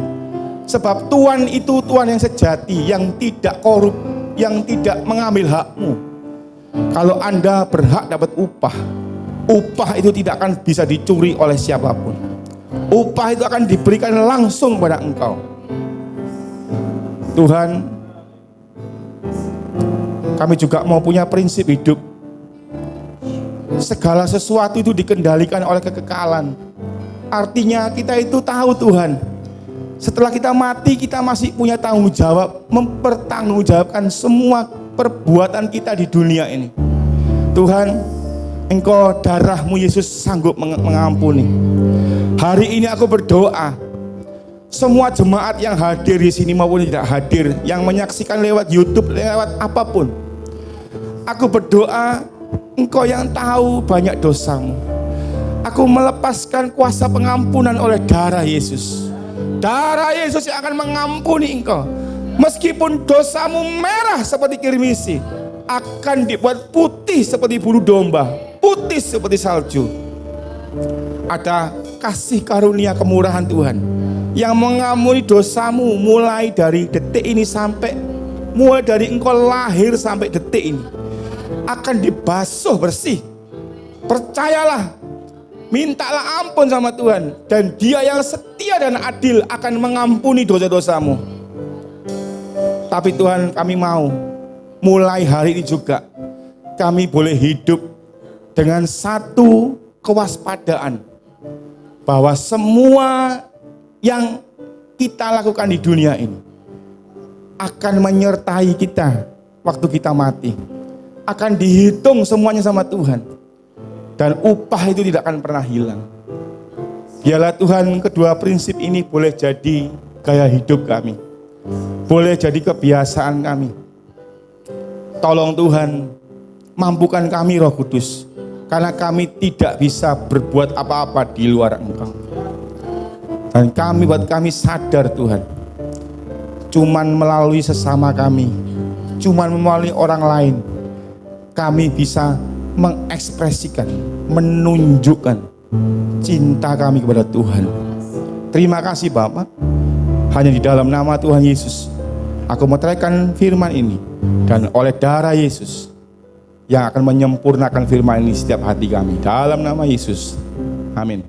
Sebab Tuhan itu Tuhan yang sejati, yang tidak korup, yang tidak mengambil hakmu. Kalau Anda berhak dapat upah, upah itu tidak akan bisa dicuri oleh siapapun. Upah itu akan diberikan langsung pada engkau. Tuhan, kami juga mau punya prinsip hidup. Segala sesuatu itu dikendalikan oleh kekekalan. Artinya kita itu tahu Tuhan, setelah kita mati kita masih punya tanggung jawab, mempertanggungjawabkan semua perbuatan kita di dunia ini. Tuhan, Engkau darahmu Yesus sanggup mengampuni. Hari ini aku berdoa, semua jemaat yang hadir di sini maupun tidak hadir, yang menyaksikan lewat YouTube, lewat apapun, aku berdoa, Engkau yang tahu banyak dosamu. Aku melepaskan kuasa pengampunan oleh darah Yesus. Darah Yesus yang akan mengampuni engkau. Meskipun dosamu merah seperti kirmisi, akan dibuat putih seperti bulu domba, putih seperti salju. Ada kasih karunia kemurahan Tuhan yang mengampuni dosamu mulai dari detik ini mulai dari engkau lahir sampai detik ini. Akan dibasuh bersih. Percayalah, mintalah ampun sama Tuhan, dan Dia yang setia dan adil akan mengampuni dosa-dosamu. Tapi Tuhan, kami mau mulai hari ini juga kami boleh hidup dengan satu kewaspadaan, bahwa semua yang kita lakukan di dunia ini akan menyertai kita waktu kita mati. Akan dihitung semuanya sama Tuhan. Dan upah itu tidak akan pernah hilang. Biarlah Tuhan, kedua prinsip ini boleh jadi gaya hidup kami, boleh jadi kebiasaan kami. Tolong Tuhan, mampukan kami Roh Kudus, karena kami tidak bisa berbuat apa-apa di luar Engkau. Dan buat kami sadar Tuhan, cuman melalui sesama kami, cuman melalui orang lain, kami bisa mengekspresikan, menunjukkan cinta kami kepada Tuhan. Terima kasih Bapak. Hanya di dalam nama Tuhan Yesus aku meteraikan firman ini, dan oleh darah Yesus yang akan menyempurnakan firman ini setiap hati kami. Dalam nama Yesus, amin.